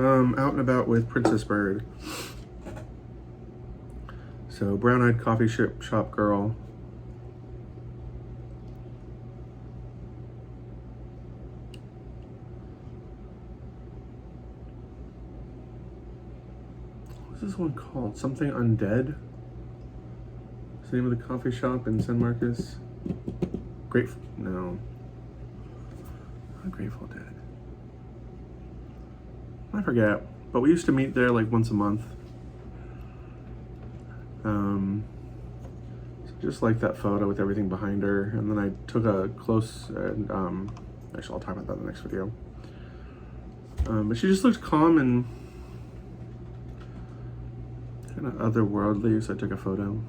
out and about with Princess Bird. So brown-eyed coffee shop girl. What's this one called? Something Undead? What's the name of the coffee shop in San Marcos? No. Not Grateful Dead. I forget. But we used to meet there like once a month. So just like that photo with everything behind her. And then I took a close, and actually I'll talk about that in the next video. But she just looked calm and kind of otherworldly, so I took a photo.